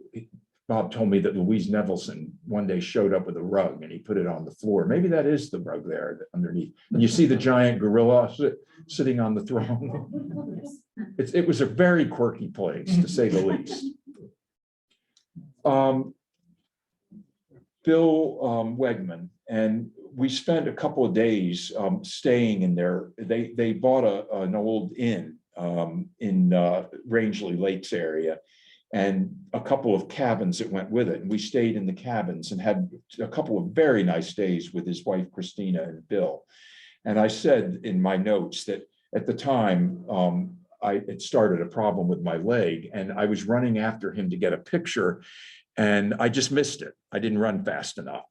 Bob told me that Louise Nevelson one day showed up with a rug and he put it on the floor. Maybe that is the rug there underneath. And you see the giant gorilla sitting on the throne. It was a very quirky place, to say the least. Bill Wegman, and we spent a couple of days staying in there. They bought an old inn in Rangeley Lakes area, and a couple of cabins that went with it. And we stayed in the cabins and had a couple of very nice days with his wife, Christina, and Bill. And I said in my notes that at the time, it started a problem with my leg, and I was running after him to get a picture, and I just missed it. I didn't run fast enough.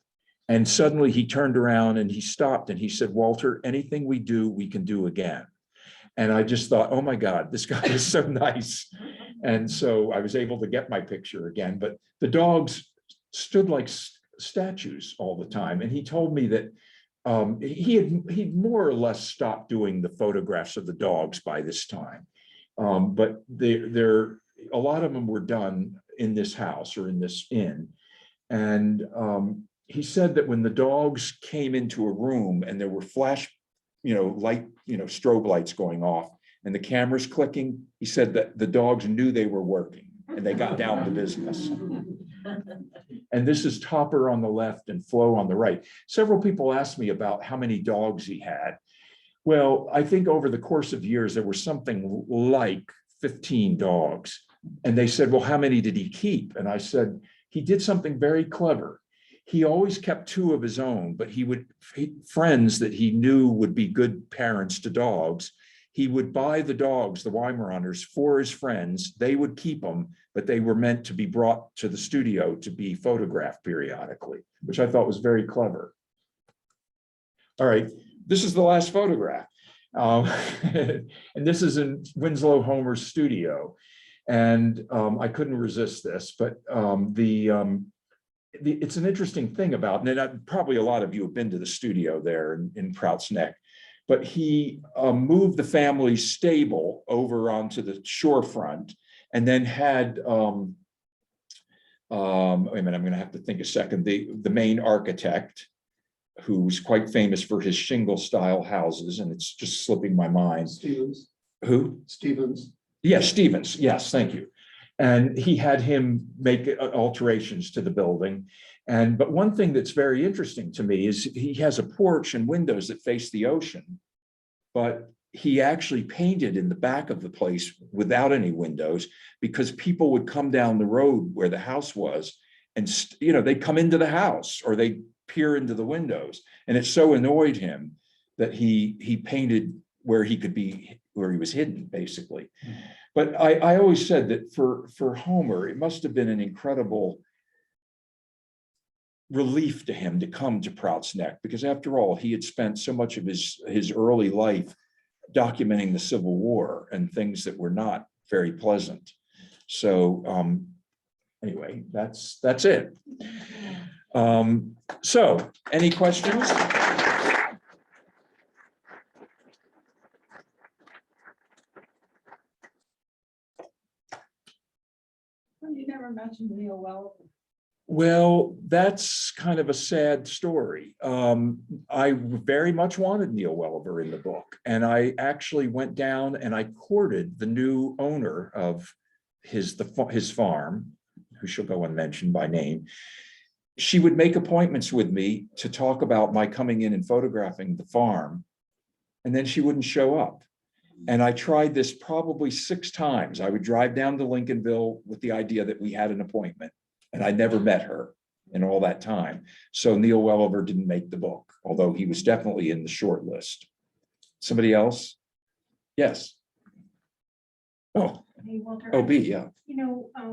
And suddenly he turned around and he stopped and he said, Walter, anything we do, we can do again. And I just thought, oh my God, this guy is so nice. And so I was able to get my picture again, but the dogs stood like statues all the time. And he told me that he'd more or less stopped doing the photographs of the dogs by this time. But a lot of them were done in this house or in this inn. And he said that when the dogs came into a room and there were flash, light, strobe lights going off and the cameras clicking, he said that the dogs knew they were working and they got down to business. And this is Topper on the left and Flo on the right. Several people asked me about how many dogs he had. Well, I think over the course of years, there were something like 15 dogs. And they said, well, how many did he keep? And I said, he did something very clever. He always kept 2 of his own, but friends that he knew would be good parents to dogs. He would buy the dogs, the Weimaraners, for his friends. They would keep them, but they were meant to be brought to the studio to be photographed periodically, which I thought was very clever. All right, this is the last photograph. And this is in Winslow Homer's studio. And I couldn't resist this, but it's an interesting thing about, and probably a lot of you have been to the studio there in Prouts Neck, but he moved the family stable over onto the shorefront and then had, wait a minute, I'm going to have to think a second, the Maine architect, who's quite famous for his shingle style houses, and it's just slipping my mind. Stevens. Who? Stevens. Yes, Stevens. Yes, thank you. And he had him make alterations to the building. But one thing that's very interesting to me is he has a porch and windows that face the ocean, but he actually painted in the back of the place without any windows because people would come down the road where the house was and, they'd come into the house or they'd peer into the windows. And it so annoyed him that he painted where he could be, where he was hidden, basically. But I always said that for Homer, it must have been an incredible relief to him to come to Prouts Neck, because after all, he had spent so much of his early life documenting the Civil War and things that were not very pleasant. So anyway, that's it. So any questions? You never mentioned Neil well. Well, that's kind of a sad story. I very much wanted Neil Welliver in the book, and I actually went down and I courted the new owner of his farm, who shall go unmentioned by name. She would make appointments with me to talk about my coming in and photographing the farm, and then she wouldn't show up. And I tried this probably 6 times. I would drive down to Lincolnville with the idea that we had an appointment, and I never met her in all that time. So Neil Welliver didn't make the book, although he was definitely in the short list. Somebody else? Yes. Oh, Hey, Walter. OB, yeah.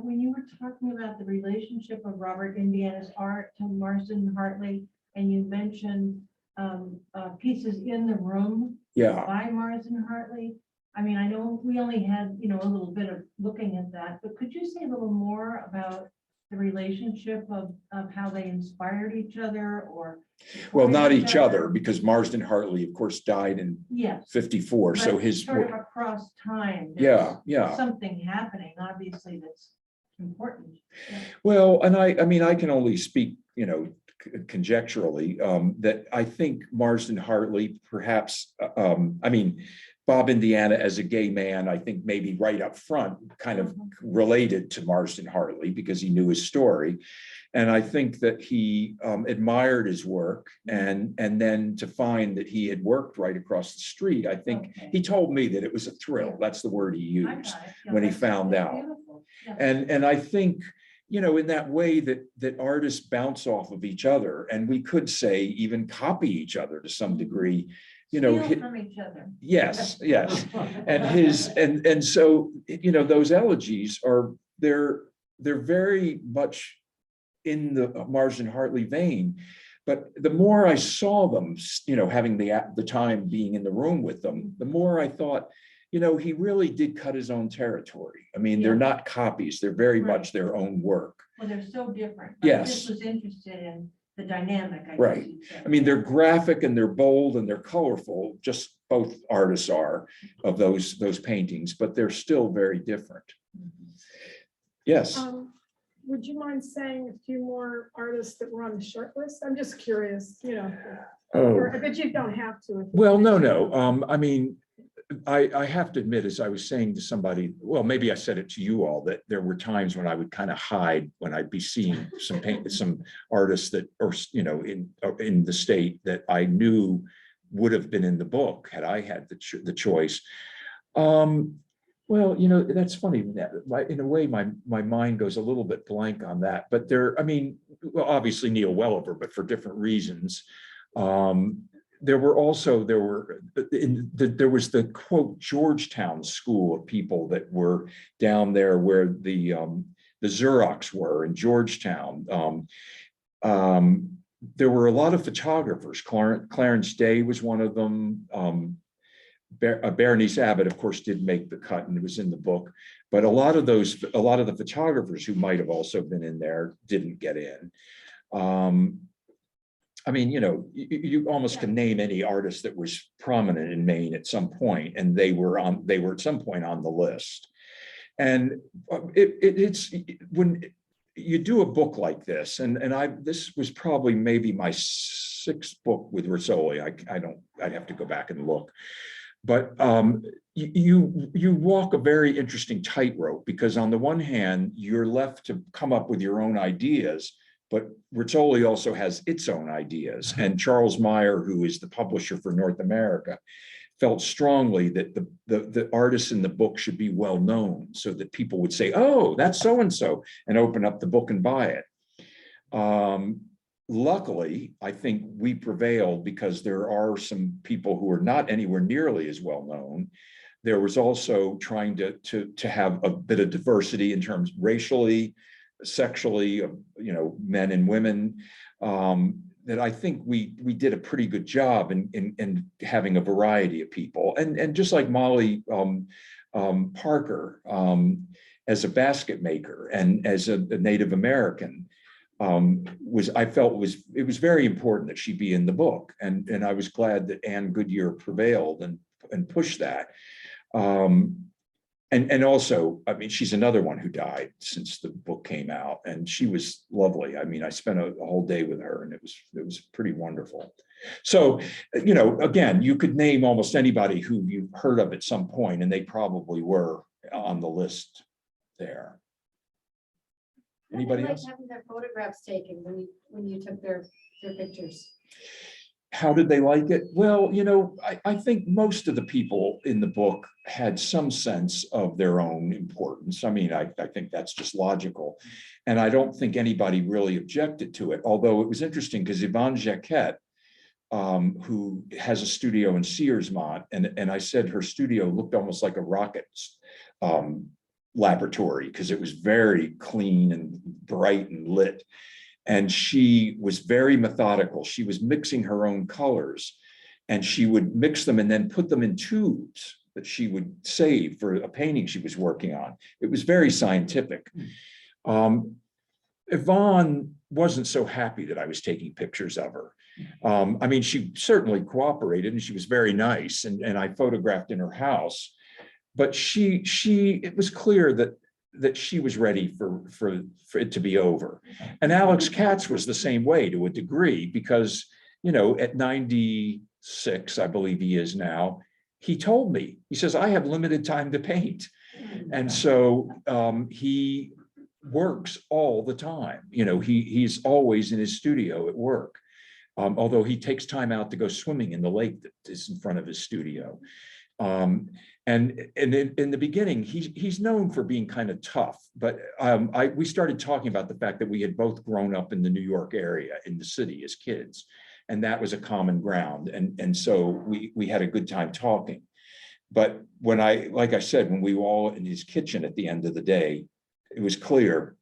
When you were talking about the relationship of Robert Indiana's art to Marsden Hartley, and you mentioned pieces in the room Yeah. by Marsden Hartley. I mean, I know we only had, a little bit of looking at that, but could you say a little more about the relationship of how they inspired each other or? Well, not each other, because Marsden Hartley, of course, died in Yes. 54. So But his, sort of across time. yeah, there's yeah. Something happening, obviously, that's important. Yeah. Well, and I mean, I can only speak, conjecturally, that I think Marsden Hartley, perhaps, Bob Indiana as a gay man, I think maybe right up front kind of related to Marsden Hartley because he knew his story. And I think that he admired his work, and then to find that he had worked right across the street, I think he told me that it was a thrill. That's the word he used when he found out. Yeah. And I think, in that way that artists bounce off of each other, and we could say even copy each other to some degree. you know, Steal from each other. yes, yes. And so, you know, those elegies are, they're very much in the Marsden Hartley vein. But the more I saw them, you know, having the time being in the room with them, the more I thought, you know, he really did cut his own territory. I mean, they're not copies, they're very Right. much their own work. Well, they're so different. Yes. I just was interested in the dynamic. I guess Right. you'd say. I mean, they're graphic and they're bold and they're colorful, just both artists are of those paintings, but they're still very different. Yes. Would you mind saying a few more artists that were on the short list? I'm just curious, you know, Oh, but you don't have to. well, no. I mean, I have to admit, as I was saying to somebody, well, maybe I said it to you all, that there were times when I would kind of hide when I'd be seeing some artists that, or, you know, in the state that I knew would have been in the book had I had the choice. Well, you know, that's funny. In a way, my mind goes a little bit blank on that. But I mean, well, obviously Neil Welliver, but for different reasons. There was the quote Georgetown school of people that were down there where the Xerox were in Georgetown. There were a lot of photographers. Clarence Day was one of them. Berenice Abbott, of course, did make the cut and it was in the book, but a lot of the photographers who might have also been in there didn't get in. I mean, you know, you almost can name any artist that was prominent in Maine at some point, and they were at some point on the list. And it's when you do a book like this, and this was probably maybe my 6th book with Rizzoli. I'd have to go back and look. But you walk a very interesting tightrope, because on the one hand, you're left to come up with your own ideas, but Rizzoli also has its own ideas. And Charles Meyer, who is the publisher for North America, felt strongly that the artists in the book should be well known so that people would say, oh, that's so-and-so, and open up the book and buy it. Luckily, I think we prevailed because there are some people who are not anywhere nearly as well known. There was also trying to have a bit of diversity in terms racially, sexually, you know, men and women. That I think we did a pretty good job in having a variety of people. And just like Molly Parker, as a basket maker and as a Native American, I felt it was very important that she be in the book, and I was glad that Anne Goodyear prevailed and pushed that. And also, I mean, she's another one who died since the book came out, and she was lovely. I mean, I spent a whole day with her, and it was pretty wonderful. So, you know, again, you could name almost anybody who you've heard of at some point, and they probably were on the list there. Anybody else? Having their photographs taken when you took their pictures. How did they like it? Well, you know, I think most of the people in the book had some sense of their own importance. I mean, I think that's just logical. And I don't think anybody really objected to it, although it was interesting because Yvonne Jacquet, who has a studio in Searsmont, and I said her studio looked almost like a rocket laboratory because it was very clean and bright and lit. And she was very methodical. She was mixing her own colors, and she would mix them and then put them in tubes that she would save for a painting she was working on. It was very scientific. Yvonne wasn't so happy that I was taking pictures of her. I mean, she certainly cooperated and she was very nice, and I photographed in her house, but it was clear that she was ready for it to be over. And Alex Katz was the same way to a degree, because, you know, at 96, I believe he is now, he told me, he says, I have limited time to paint. And so he works all the time. You know, he's always in his studio at work. Although he takes time out to go swimming in the lake that is in front of his studio. And in the beginning, he's known for being kind of tough, but we started talking about the fact that we had both grown up in the New York area, in the city as kids. and that was a common ground. And so we had a good time talking. But when like I said, when we were all in his kitchen at the end of the day, it was clear,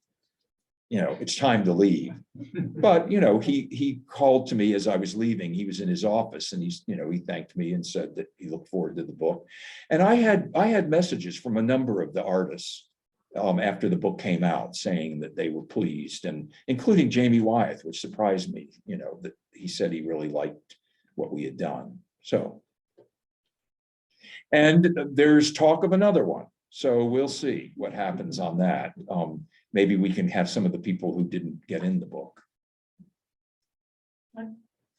it's time to leave. But, he called to me as I was leaving. He was in his office and he thanked me and said that he looked forward to the book. And I had messages from a number of the artists after the book came out saying that they were pleased, and including Jamie Wyeth, which surprised me, that he said he really liked what we had done. So, and there's talk of another one. So we'll see what happens on that. Maybe we can have some of the people who didn't get in the book.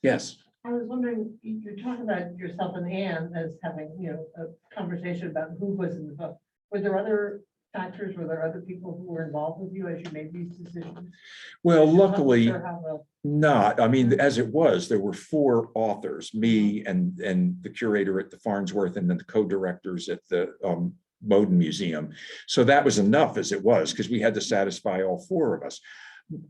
Yes. I was wondering, you're talking about yourself and Anne as having, a conversation about who was in the book. Were there other factors? Were there other people who were involved with you as you made these decisions? Well, I'm not luckily sure how not. I mean, as it was, there were 4 authors, me and the curator at the Farnsworth, and then the co-directors at the Bowden Museum. So that was enough as it was, because we had to satisfy all 4 of us.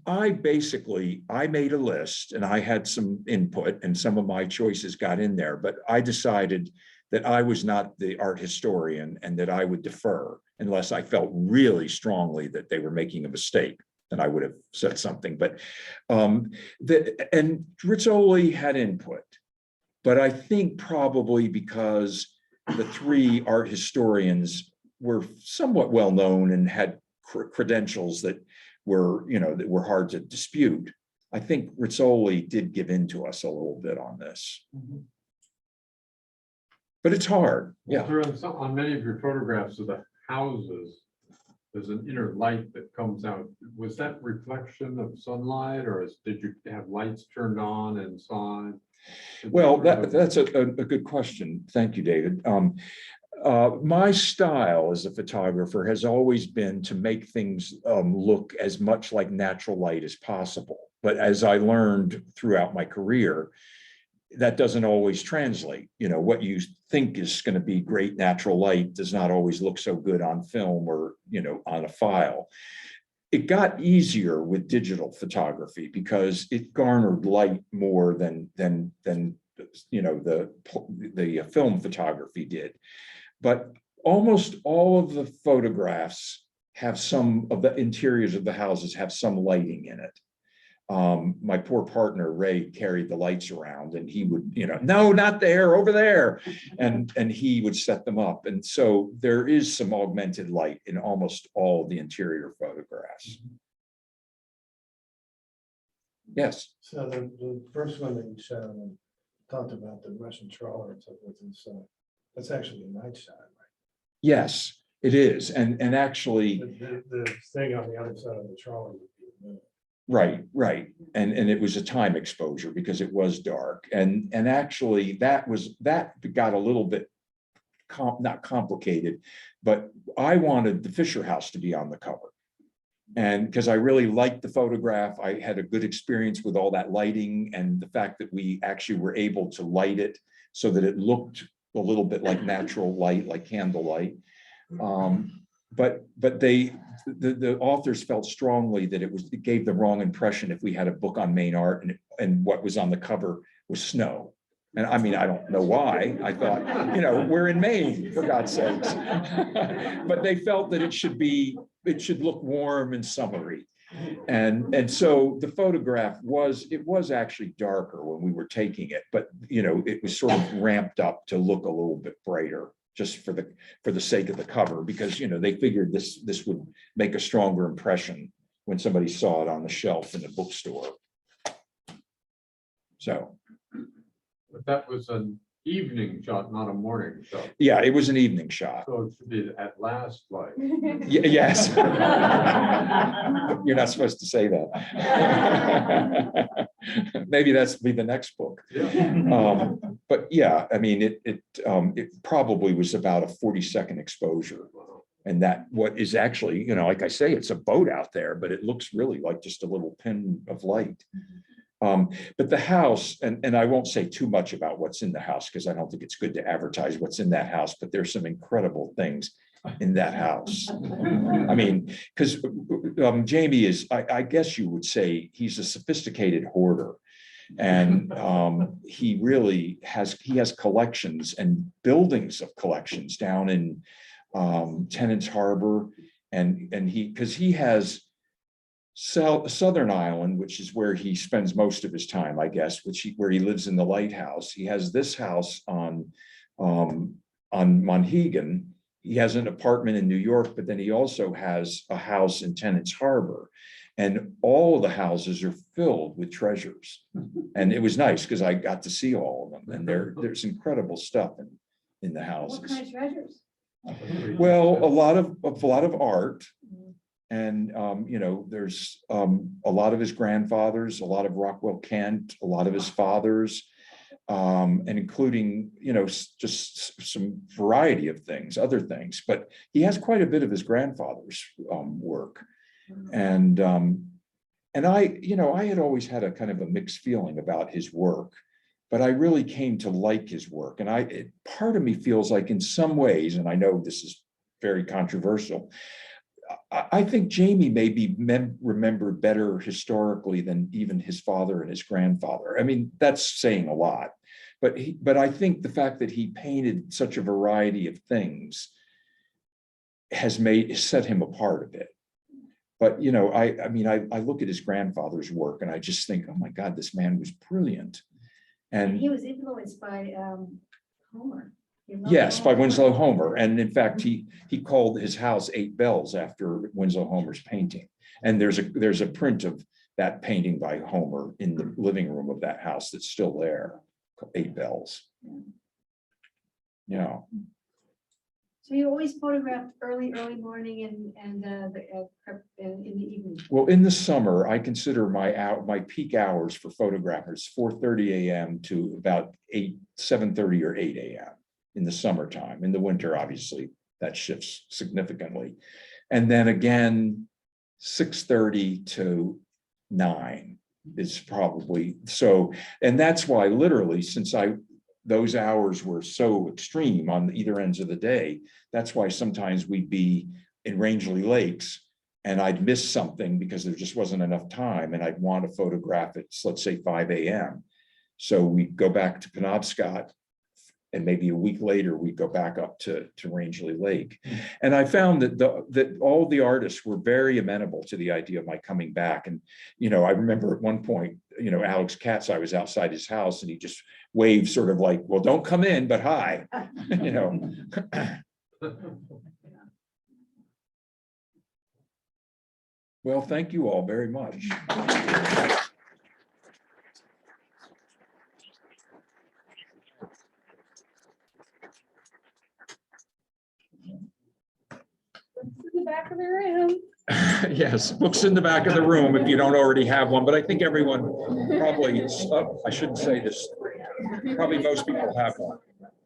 I made a list and I had some input and some of my choices got in there, but I decided that I was not the art historian and that I would defer unless I felt really strongly that they were making a mistake. Then I would have said something. But and Rizzoli had input, but I think probably because the 3 art historians were somewhat well known and had credentials that were hard to dispute. I think Rizzoli did give in to us a little bit on this. But it's hard. Yeah. On many of your photographs of the houses, there's an inner light that comes out. Was that reflection of sunlight, or did you have lights turned on inside? Well, that's a good question. Thank you, David. My style as a photographer has always been to make things look as much like natural light as possible. But as I learned throughout my career, that doesn't always translate. What you think is going to be great natural light does not always look so good on film or, on a file. It got easier with digital photography because it garnered light more than the film photography did. But almost all of the photographs have some of the interiors of the houses have some lighting in it. My poor partner, Ray, carried the lights around and he would, no, not there, over there. And he would set them up. And so there is some augmented light in almost all of the interior photographs. Yes. So the first one that you showed and talked about the Russian trawler and so forth and so that's actually a night shot, right? Yes, it is. And actually the thing on the other side of the trawler would be the moon. Right. And it was a time exposure because it was dark. And actually that got a little bit not complicated, but I wanted the Fisher House to be on the cover. And because I really liked the photograph, I had a good experience with all that lighting and the fact that we actually were able to light it so that it looked a little bit like natural light, like candlelight. But the authors felt strongly that it gave the wrong impression if we had a book on Maine art and what was on the cover was snow. And I mean, I don't know why. I thought, we're in Maine, for God's sakes. But they felt that it should look warm and summery. And so the photograph was actually darker when we were taking it, but it was sort of ramped up to look a little bit brighter just for the sake of the cover, because they figured this would make a stronger impression when somebody saw it on the shelf in the bookstore. So. But that was an evening shot, not a morning shot. Yeah, it was an evening shot. So it should be at last light. Yes. You're not supposed to say that. Maybe that's be the next book. Yeah. But yeah, I mean, it probably was about a 40-second exposure. And that what is actually, like I say, it's a boat out there, but it looks really like just a little pin of light. But the house, and I won't say too much about what's in the house because I don't think it's good to advertise what's in that house, but there's some incredible things in that house. I mean, because Jamie is, I guess you would say he's a sophisticated hoarder. And he really has collections and buildings of collections down in Tennant's Harbor. And because he has Southern Island, which is where he spends most of his time, I guess, where he lives in the lighthouse. He has this house on Monhegan. He has an apartment in New York, but then he also has a house in Tennant's Harbor. And all of the houses are filled with treasures. And it was nice because I got to see all of them. And there's incredible stuff in the houses. What kind of treasures? Well, a lot of art. And, there's a lot of his grandfathers, a lot of Rockwell Kent, a lot of his fathers, and including, just some variety of things, other things. But he has quite a bit of his grandfather's work. And I had always had a kind of a mixed feeling about his work, but I really came to like his work. And part of me feels like in some ways, and I know this is very controversial, I think Jamie may be remembered better historically than even his father and his grandfather. I mean, that's saying a lot, but I think the fact that he painted such a variety of things has set him apart a bit. But, I look at his grandfather's work and I just think, oh my God, this man was brilliant. And he was influenced by Homer. yes, by Winslow Homer. And in fact, he called his house 8 Bells after Winslow Homer's painting. And there's a print of that painting by Homer in the living room of that house that's still there, 8 Bells. Yeah. So you always photographed early morning and in the evening. Well, in the summer, I consider my peak hours for photographers 4:30 a.m. to about 7:30 or 8 a.m. in the summertime. In the winter, obviously, that shifts significantly. And then again, 6:30 to 9 is probably so. And that's why literally, since those hours were so extreme on either ends of the day, that's why sometimes we'd be in Rangeley Lakes and I'd miss something because there just wasn't enough time and I'd want to photograph it, let's say 5 a.m. So we'd go back to Penobscot and maybe a week later we go back up to Rangeley Lake. And I found that all the artists were very amenable to the idea of my coming back. And, I remember at one point, Alex Katz, I was outside his house and he just waved sort of like, well, don't come in, but hi, Well, thank you all very much. In the back of the room. Yes, books in the back of the room if you don't already have one, but I think everyone probably, I shouldn't say this, probably most people have one.